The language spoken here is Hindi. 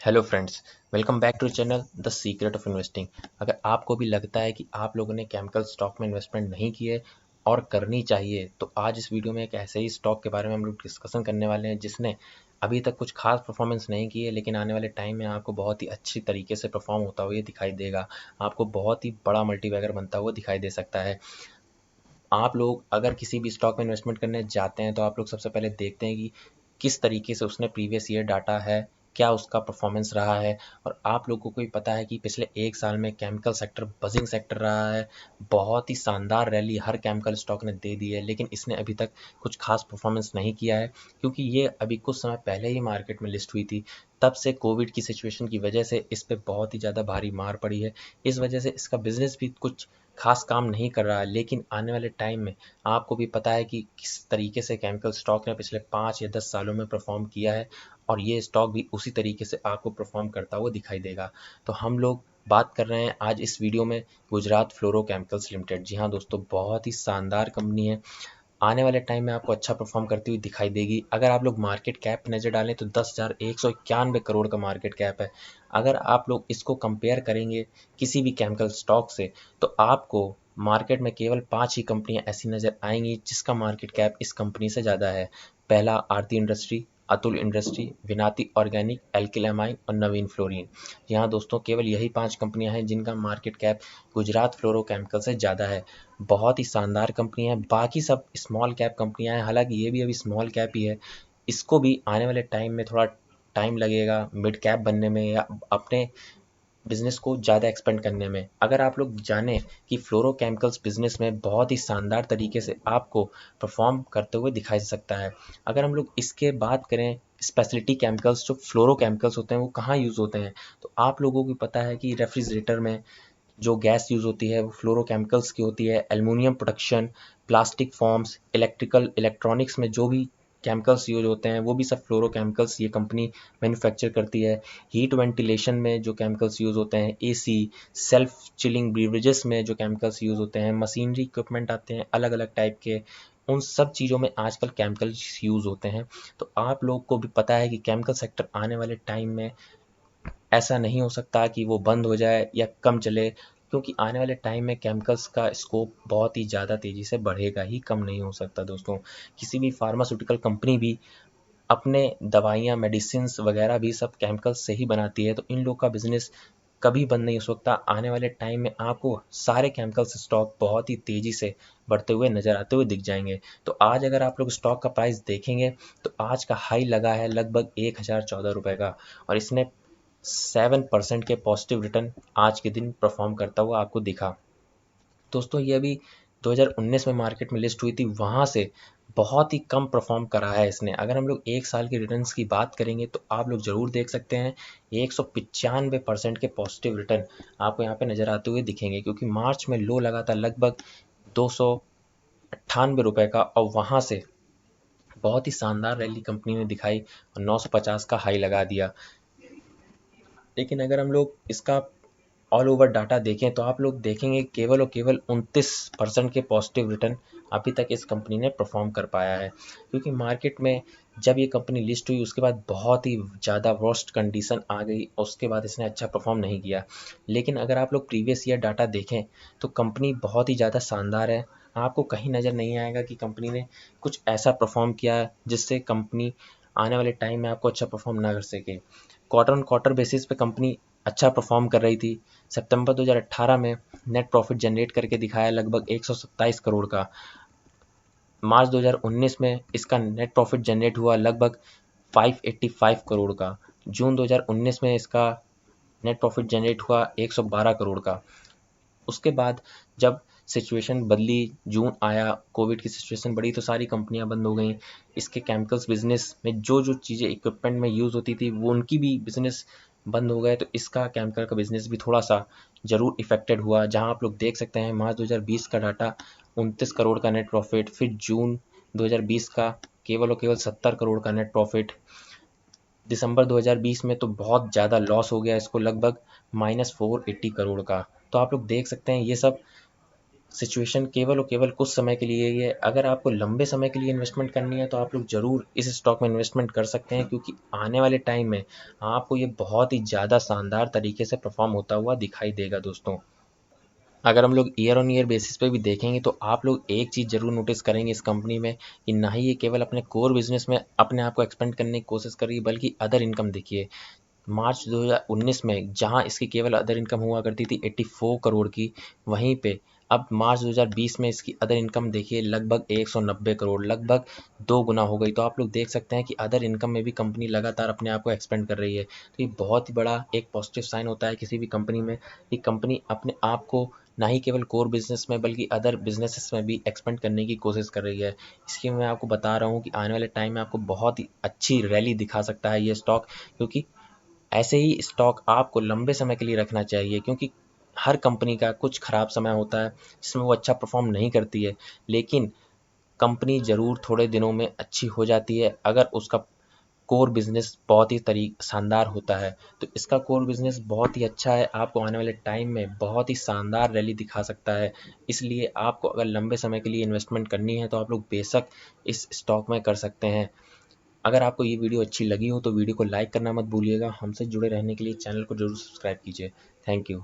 Hello friends, welcome back to channel the secret of investing. अगर आपको भी लगता है कि आप लोगों ने केमिकल स्टॉक में इन्वेस्टमेंट नहीं की है और करनी चाहिए, तो आज इस वीडियो में एक ऐसे ही स्टॉक के बारे में हम लोग डिस्कशन करने वाले हैं जिसने अभी तक कुछ खास परफॉर्मेंस नहीं की है, लेकिन आने वाले टाइम में आपको बहुत ही अच्छी तरीके से परफॉर्म होता हुआ दिखाई देगा। आपको बहुत ही बड़ा मल्टीबैगर बनता हुआ दिखाई दे सकता है। आप लोग अगर किसी भी स्टॉक में इन्वेस्टमेंट करने जाते हैं तो आप लोग सबसे पहले देखते हैं कि किस तरीके से उसने प्रीवियस ईयर डाटा है, क्या उसका परफॉर्मेंस रहा है। और आप लोगों को भी पता है कि पिछले एक साल में केमिकल सेक्टर बजिंग सेक्टर रहा है। बहुत ही शानदार रैली हर केमिकल स्टॉक ने दे दी है, लेकिन इसने अभी तक कुछ खास परफॉर्मेंस नहीं किया है, क्योंकि ये अभी कुछ समय पहले ही मार्केट में लिस्ट हुई थी। तब से कोविड की सिचुएशन की वजह से इस पर बहुत ही ज़्यादा भारी मार पड़ी है। इस वजह से इसका बिजनेस भी कुछ खास काम नहीं कर रहा है। लेकिन आने वाले टाइम में आपको भी पता है कि किस तरीके से केमिकल स्टॉक ने पिछले 5 या 10 सालों में परफॉर्म किया है, और ये स्टॉक भी उसी तरीके से आपको परफॉर्म करता हुआ दिखाई देगा। तो हम लोग बात कर रहे हैं आज इस वीडियो में गुजरात फ्लोरोकेमिकल्स लिमिटेड। जी हाँ दोस्तों, बहुत ही शानदार कंपनी है। आने वाले टाइम में आपको अच्छा परफॉर्म करती हुई दिखाई देगी। अगर आप लोग मार्केट कैप नज़र डालें तो 10,191 करोड़ का मार्केट कैप है। अगर आप लोग इसको कंपेयर करेंगे किसी भी केमिकल स्टॉक से, तो आपको मार्केट में केवल 5 ही कंपनियां ऐसी नज़र आएंगी जिसका मार्केट कैप इस कंपनी से ज़्यादा है। पहला Aarti industry, Atul industry, Vinati organic, alkyl amine और नवीन फ्लोरीन। यहाँ दोस्तों केवल यही 5 कंपनियां हैं जिनका मार्केट कैप गुजरात फ्लोरोकेमिकल से ज़्यादा है। बहुत ही शानदार कंपनी है। बाकी सब स्मॉल कैप कंपनियां हैं, हालांकि ये भी अभी स्मॉल कैप ही है। इसको भी आने वाले टाइम में थोड़ा टाइम लगेगा मिड कैप बनने में या अपने बिजनेस को ज़्यादा एक्सपेंड करने में। अगर आप लोग जानें कि फ्लोरोकेमिकल्स बिजनेस में बहुत ही शानदार तरीके से आपको परफॉर्म करते हुए दिखाई दे सकता है। अगर हम लोग इसके बात करें स्पेशलिटी केमिकल्स जो फ्लोरोकेमिकल्स होते हैं वो कहाँ यूज़ होते हैं, तो आप लोगों को पता है कि रेफ्रिजरेटर में जो गैस यूज़ होती है वो फ्लोरोकेमिकल्स की होती है। Aluminium production, plastic forms, electronics में जो भी केमिकल्स यूज होते हैं वो भी सब फ्लोरोकेमिकल्स ये कंपनी मैन्युफैक्चर करती है। हीट वेंटिलेशन में जो केमिकल्स यूज़ होते हैं, एसी, सेल्फ चिलिंग ब्रीवरेजेस में जो केमिकल्स यूज़ होते हैं, मशीनरी इक्विपमेंट आते हैं अलग अलग टाइप के, उन सब चीज़ों में आजकल केमिकल्स यूज़ होते हैं। तो आप लोग को भी पता है कि केमिकल सेक्टर आने वाले टाइम में ऐसा नहीं हो सकता कि वो बंद हो जाए या कम चले, क्योंकि आने वाले टाइम में केमिकल्स का स्कोप बहुत ही ज़्यादा तेज़ी से बढ़ेगा ही, कम नहीं हो सकता दोस्तों। किसी भी फार्मास्यूटिकल कंपनी भी अपने दवाइयाँ, मेडिसिन्स वगैरह भी सब केमिकल्स से ही बनाती है, तो इन लोग का बिजनेस कभी बंद नहीं हो सकता। आने वाले टाइम में आपको सारे केमिकल्स स्टॉक बहुत ही तेज़ी से बढ़ते हुए नज़र आते हुए दिख जाएंगे। तो आज अगर आप लोग स्टॉक का प्राइस देखेंगे तो आज का हाई लगा है लगभग 1,014 रुपये का, और इसने 7% के पॉजिटिव रिटर्न आज के दिन परफॉर्म करता हुआ आपको दिखा। दोस्तों ये अभी 2019 में मार्केट में लिस्ट हुई थी, वहाँ से बहुत ही कम परफॉर्म करा है इसने। अगर हम लोग एक साल के रिटर्न्स की बात करेंगे तो आप लोग ज़रूर देख सकते हैं 195% के पॉजिटिव रिटर्न आपको यहाँ पे नज़र आते हुए दिखेंगे, क्योंकि मार्च में लो लगा था लगभग 298 रुपये का, और वहाँ से बहुत ही शानदार रैली कंपनी ने दिखाई और 950 का हाई लगा दिया। लेकिन अगर हम लोग इसका ऑल ओवर डाटा देखें तो आप लोग देखेंगे केवल और केवल 29% के पॉजिटिव रिटर्न अभी तक इस कंपनी ने परफॉर्म कर पाया है, क्योंकि मार्केट में जब ये कंपनी लिस्ट हुई उसके बाद बहुत ही ज़्यादा वर्स्ट कंडीशन आ गई, उसके बाद इसने अच्छा परफॉर्म नहीं किया। लेकिन अगर आप लोग प्रीवियस ईयर डाटा देखें तो कंपनी बहुत ही ज़्यादा शानदार है। आपको कहीं नज़र नहीं आएगा कि कंपनी ने कुछ ऐसा परफॉर्म किया जिससे कंपनी आने वाले टाइम में आपको अच्छा परफॉर्म ना कर सके। क्वार्टर ऑन क्वार्टर बेसिस पे कंपनी अच्छा परफॉर्म कर रही थी। सितंबर 2018 में नेट प्रॉफिट जनरेट करके दिखाया लगभग 127 करोड़ का। मार्च 2019 में इसका नेट प्रॉफिट जनरेट हुआ लगभग 585 करोड़ का। जून 2019 में इसका नेट प्रॉफिट जनरेट हुआ 112 करोड़ का। उसके बाद जब सिचुएशन बदली, जून आया, कोविड की सिचुएशन बढ़ी, तो सारी कंपनियां बंद हो गई। इसके केमिकल्स बिजनेस में जो जो चीज़ें इक्विपमेंट में यूज़ होती थी वो उनकी भी बिजनेस बंद हो गए, तो इसका केमिकल का बिजनेस भी थोड़ा सा ज़रूर इफेक्टेड हुआ। जहां आप लोग देख सकते हैं मार्च 2020 का डाटा 29 करोड़ का नेट प्रॉफिट, फिर जून 2020 का केवल और केवल 70 करोड़ का नेट प्रॉफिट। दिसंबर 2020 में तो बहुत ज़्यादा लॉस हो गया इसको, लगभग -480 करोड़ का। तो आप लोग देख सकते हैं ये सब सिचुएशन केवल और केवल कुछ समय के लिए ही है। अगर आपको लंबे समय के लिए इन्वेस्टमेंट करनी है तो आप लोग ज़रूर इस स्टॉक में इन्वेस्टमेंट कर सकते हैं, क्योंकि आने वाले टाइम में आपको ये बहुत ही ज़्यादा शानदार तरीके से परफॉर्म होता हुआ दिखाई देगा दोस्तों। अगर हम लोग ईयर ऑन ईयर बेसिस पे भी देखेंगे तो आप लोग एक चीज़ ज़रूर नोटिस करेंगे इस कंपनी में कि ना ही ये केवल अपने कोर बिजनेस में अपने आप को एक्सपेंड करने की कोशिश कर रही है, बल्कि अदर इनकम देखिए। मार्च 2019 में जहां इसकी केवल अदर इनकम हुआ करती थी 84 करोड़ की, वहीं पे अब मार्च 2020 में इसकी अदर इनकम देखिए लगभग 190 करोड़, लगभग 2 गुना हो गई। तो आप लोग देख सकते हैं कि अदर इनकम में भी कंपनी लगातार अपने आप को एक्सपेंड कर रही है। तो ये बहुत ही बड़ा एक पॉजिटिव साइन होता है किसी भी कंपनी में कि कंपनी अपने आप को ना ही केवल कोर बिजनेस में बल्कि अदर बिजनेसेस में भी एक्सपेंड करने की कोशिश कर रही है। इसलिए मैं आपको बता रहा हूँ कि आने वाले टाइम में आपको बहुत ही अच्छी रैली दिखा सकता है ये स्टॉक, क्योंकि ऐसे ही स्टॉक आपको लंबे समय के लिए रखना चाहिए, क्योंकि हर कंपनी का कुछ खराब समय होता है जिसमें वो अच्छा परफॉर्म नहीं करती है, लेकिन कंपनी ज़रूर थोड़े दिनों में अच्छी हो जाती है अगर उसका कोर बिजनेस बहुत ही शानदार होता है। तो इसका कोर बिजनेस बहुत ही अच्छा है, आपको आने वाले टाइम में बहुत ही शानदार रैली दिखा सकता है। इसलिए आपको अगर लंबे समय के लिए इन्वेस्टमेंट करनी है तो आप लोग बेशक इस स्टॉक में कर सकते हैं। अगर आपको ये वीडियो अच्छी लगी हो तो वीडियो को लाइक करना मत भूलिएगा। हमसे जुड़े रहने के लिए चैनल को जरूर सब्सक्राइब कीजिए। Thank you.